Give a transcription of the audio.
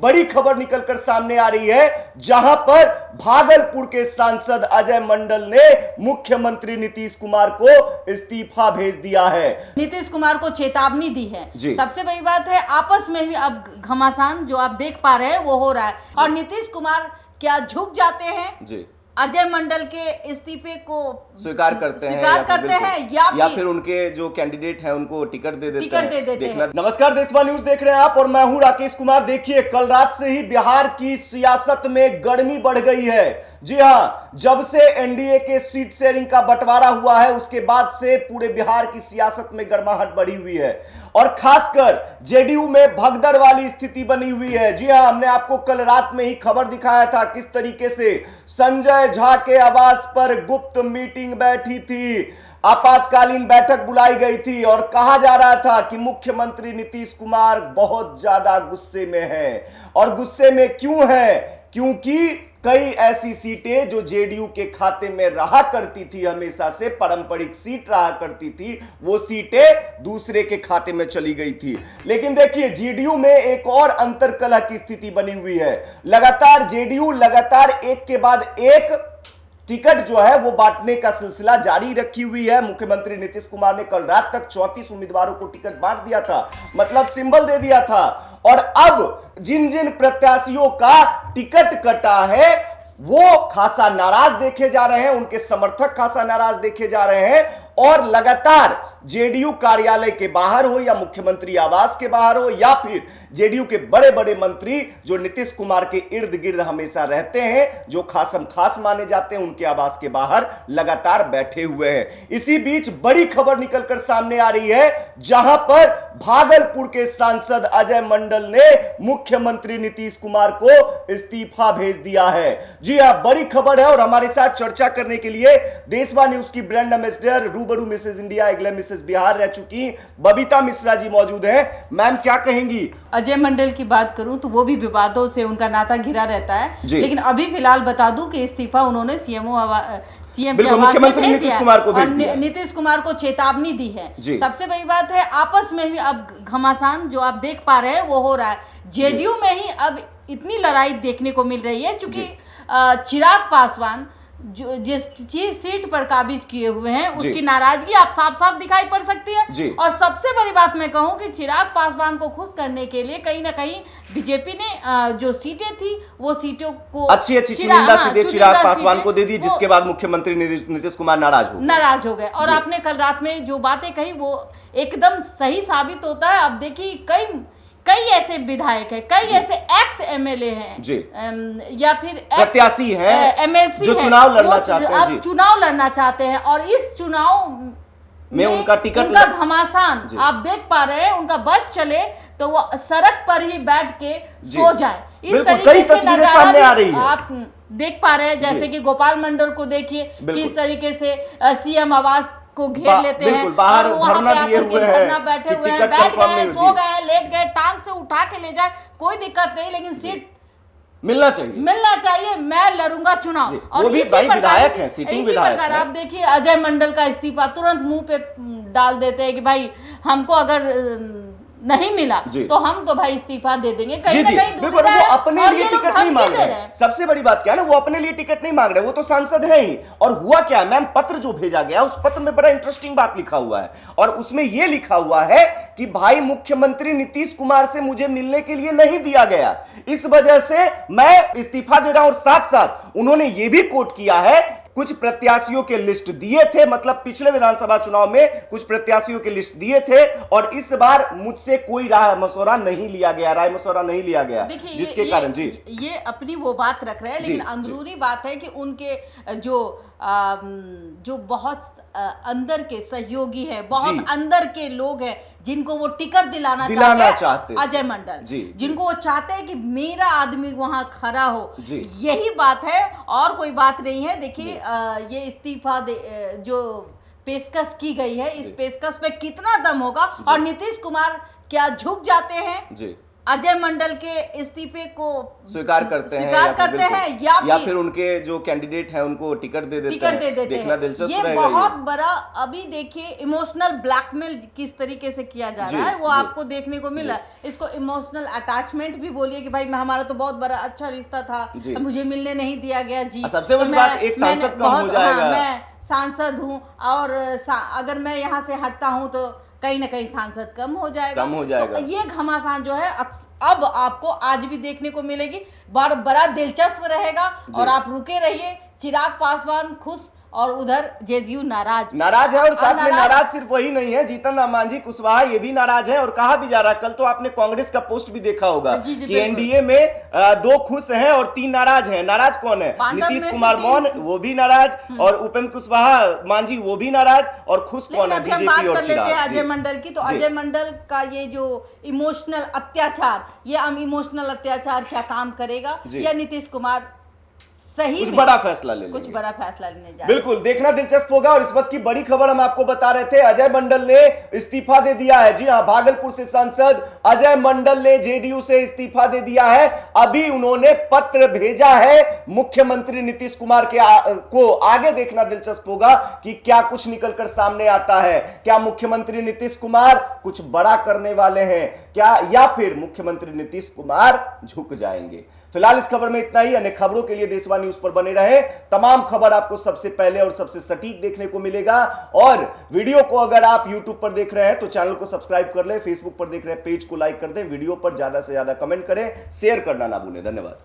बड़ी खबर निकलकर सामने आ रही है, जहां पर भागलपुर के सांसद अजय मंडल ने मुख्यमंत्री नीतीश कुमार को इस्तीफा भेज दिया है। नीतीश कुमार को चेतावनी दी है। जी। सबसे बड़ी बात है, आपस में भी अब घमासान जो आप देख पा रहे हैं वो हो रहा है। और नीतीश कुमार क्या झुक जाते हैं जी। अजय मंडल के इस्तीफे को स्वीकार करते हैं या फिर उनके जो कैंडिडेट हैं उनको टिकट दे देते हैं। नमस्कार, देशवा न्यूज देख रहे हैं आप और मैं हूं राकेश कुमार। देखिए, कल रात से ही बिहार की सियासत में गर्मी बढ़ गई है। जी हां, जब से एनडीए के सीट शेयरिंग का बंटवारा हुआ है उसके बाद से पूरे बिहार की सियासत में गर्माहट बढ़ी हुई है और खासकर जेडीयू में भगदड़ वाली स्थिति बनी हुई है। जी हां, हमने आपको कल रात में ही खबर दिखाया था किस तरीके से संजय झा के आवास पर गुप्त मीटिंग बैठी थी, आपातकालीन बैठक बुलाई गई थी और कहा जा रहा था कि मुख्यमंत्री नीतीश कुमार बहुत ज्यादा गुस्से में हैं। और गुस्से में क्यों हैं? क्योंकि कई ऐसी सीटें जो जेडीयू के खाते में रहा करती थी, हमेशा से पारंपरिक सीट रहा करती थी, वो सीटें दूसरे के खाते में चली गई थी। लेकिन देखिए, जेडीयू में एक और अंतर्कलह की स्थिति बनी हुई है। लगातार जेडीयू एक के बाद एक टिकट जो है वो बांटने का सिलसिला जारी रखी हुई है। मुख्यमंत्री नीतीश कुमार ने कल रात तक 34 उम्मीदवारों को टिकट बांट दिया था, मतलब सिंबल दे दिया था। और अब जिन जिन प्रत्याशियों का टिकट कटा है वो खासा नाराज देखे जा रहे हैं, उनके समर्थक खासा नाराज देखे जा रहे हैं। और लगातार जेडीयू कार्यालय के बाहर हो या मुख्यमंत्री आवास के बाहर हो या फिर जेडीयू के बड़े बड़े मंत्री जो नीतीश कुमार के इर्द गिर्द हमेशा रहते हैं, जो खासम खास माने जाते हैं, उनके आवास के बाहर लगातार बैठे हुए हैं। इसी बीच बड़ी खबर निकलकर सामने आ रही है, जहां पर भागलपुर के सांसद अजय मंडल ने मुख्यमंत्री नीतीश कुमार को इस्तीफा भेज दिया है। जी हां, बड़ी खबर है और हमारे साथ चर्चा करने के लिए देशवा न्यूज की ब्रांड एम्बेसडर, रूबरू मिसेज इंडिया, अगले मिसेज बिहार रह चुकी बबीता मिश्रा जी मौजूद हैं। मैम, क्या कहेंगी? अजय मंडल की बात करूं तो वो भी विवादों से उनका नाता घिरा रहता है, लेकिन अभी फिलहाल बता दूं कि इस्तीफा उन्होंने सीएम के आवास में भेज दिया और नीतीश कुमार को चेतावनी दी है। सबसे बड़ी बात है, आपस में भी अब घमासान जो आप देख पा रहे हैं वो हो रहा है। जेडीयू में ही अब इतनी लड़ाई देखने को मिल रही है, क्योंकि चिराग पासवान जो जिस सीट पर काबिज किए हुए हैं उसकी नाराजगी आप साफ साफ दिखाई पड़ सकती है। और सबसे बड़ी बात मैं कहूं कि चिराग पासवान को खुश करने के लिए कहीं ना कहीं बीजेपी ने जो सीटें थी वो सीटों को अच्छी चुनिंदा सीटें चिराग पासवान को दे दी, जिसके बाद मुख्यमंत्री नीतीश कुमार नाराज हो गए। और आपने कल रात में जो बातें कही वो एकदम सही साबित होता है। अब देखिए, कई ऐसे विधायक हैं, कई ऐसे एक्स एमएलए हैं या फिर प्रत्याशी हैं, एमएलसी जो चुनाव लड़ना चाहते हैं, अब चुनाव लड़ना चाहते हैं। और इस चुनाव में उनका टिकट, उनका घमासान आप देख पा रहे हैं। उनका बस चले तो वो सड़क पर ही बैठ के सो जाए, इस तरीके से नजारा आप देख पा रहे हैं। जैसे कि गोपाल मंडल को देखिए, किस तरीके से सीएम आवास को घेर लेते हैं, बाहर धरना दिए हुए हैं, बैठे हुए हैं, बैठ गए, सो गए, लेट गए, टांग से उठा के ले जाए, कोई दिक्कत नहीं, लेकिन सीट मिलना चाहिए, मैं लड़ूंगा चुनाव। और वो भी विधायक हैं, सीटिंग विधायक हैं। आप देखिए, अजय मंडल का इस्तीफा तुरंत मुंह पे डाल देते हैं कि भाई हमको अगर नहीं मिला तो हम तो भाई इस्तीफा दे देंगे। कहीं ना कहीं बिल्कुल, वो अपने लिए टिकट नहीं मांग रहे। सबसे बड़ी बात क्या है ना, वो अपने लिए टिकट नहीं मांग रहे, वो तो सांसद है ही। और हुआ क्या मैम, पत्र जो भेजा गया उस पत्र में बड़ा इंटरेस्टिंग बात लिखा हुआ है और उसमें यह लिखा हुआ है कि भाई मुख्यमंत्री नीतीश कुमार से मुझे मिलने के लिए नहीं दिया गया, इस वजह से मैं इस्तीफा दे रहा हूं। और साथ साथ उन्होंने यह भी कोट किया है, कुछ प्रत्याशियों के लिस्ट दिए थे, मतलब पिछले विधानसभा चुनाव में कुछ प्रत्याशियों के लिस्ट दिए थे और इस बार मुझसे कोई राय मशवरा नहीं लिया गया, जिसके कारण ये अपनी वो बात रख रहे हैं, लेकिन अंदरूनी बात है कि उनके जो बहुत अंदर के सहयोगी है, बहुत अंदर के लोग हैं जिनको वो टिकट दिलाना चाहते हैं, अजय मंडल, जिनको वो चाहते हैं कि मेरा आदमी वहां खड़ा हो। यही बात है और कोई बात नहीं है। देखिए, ये इस्तीफा जो पेशकश की गई है, इस पेशकश पे कितना दम होगा और नीतीश कुमार क्या झुक जाते हैं अजय मंडल के इस्तीफे को स्वीकार करते हैं या फिर उनके जो कैंडिडेट हैं उनको टिकट दे देते हैं। देखना दिलचस्प रहेगा। ये बहुत बड़ा अभी देखिए इमोशनल ब्लैकमेल किस तरीके से किया जा रहा है वो आपको देखने को मिला। इसको इमोशनल अटैचमेंट भी बोलिए कि भाई हमारा तो बहुत बड़ा अच्छा रिश्ता था, मुझे मिलने नहीं दिया गया जी। सबसे बड़ी बात, एक सांसद कम हो जाएगा। मैं सांसद हूँ और अगर मैं यहाँ से हटता हूँ तो कहीं ना कहीं सांसद कम हो जाएगा। तो ये घमासान जो है अब आपको आज भी देखने को मिलेगी। बड़ा दिलचस्प रहेगा और आप रुके रहिए। चिराग पासवान खुश और उधर जेडीयू नाराज है और साथ में नाराज सिर्फ वही नहीं है, जीतन राम मांझी कुशवाहा ये भी नाराज है। और कहा भी जा रहा है, कल तो आपने कांग्रेस का पोस्ट भी देखा होगा कि एनडीए में 2 खुश हैं और 3 नाराज हैं। नाराज कौन है? नीतीश कुमार मौन, वो भी नाराज, और उपेंद्र कुशवाहा मांझी वो भी नाराज, और खुश कौन है? बीजेपी और चिराग। अजय मंडल की तो अजय मंडल का ये जो इमोशनल अत्याचार, ये इमोशनल अत्याचार क्या काम करेगा या नीतीश कुमार सही कुछ बड़ा फैसला लेने जा बिल्कुल देखना दिलचस्प होगा। और इस वक्त की बड़ी खबर हम आपको बता रहे थे, अजय मंडल ने इस्तीफा दे दिया है। जी हां, भागलपुर से सांसद अजय मंडल ने जेडीयू से इस्तीफा दे दिया है। अभी उन्होंने पत्र भेजा है मुख्यमंत्री नीतीश कुमार को। आगे देखना दिलचस्प होगा कि क्या कुछ निकलकर सामने आता है। क्या मुख्यमंत्री नीतीश कुमार कुछ बड़ा करने वाले हैं क्या, या फिर मुख्यमंत्री नीतीश कुमार झुक जाएंगे? फिलहाल इस खबर में इतना ही। अन्य खबरों के लिए देशवा न्यूज पर बने रहे। तमाम खबर आपको सबसे पहले और सबसे सटीक देखने को मिलेगा। और वीडियो को अगर आप YouTube पर देख रहे हैं तो चैनल को सब्सक्राइब कर लें, फेसबुक पर देख रहे हैं पेज को लाइक कर दें, वीडियो पर ज्यादा से ज्यादा कमेंट करें, शेयर करना ना भूलें। धन्यवाद।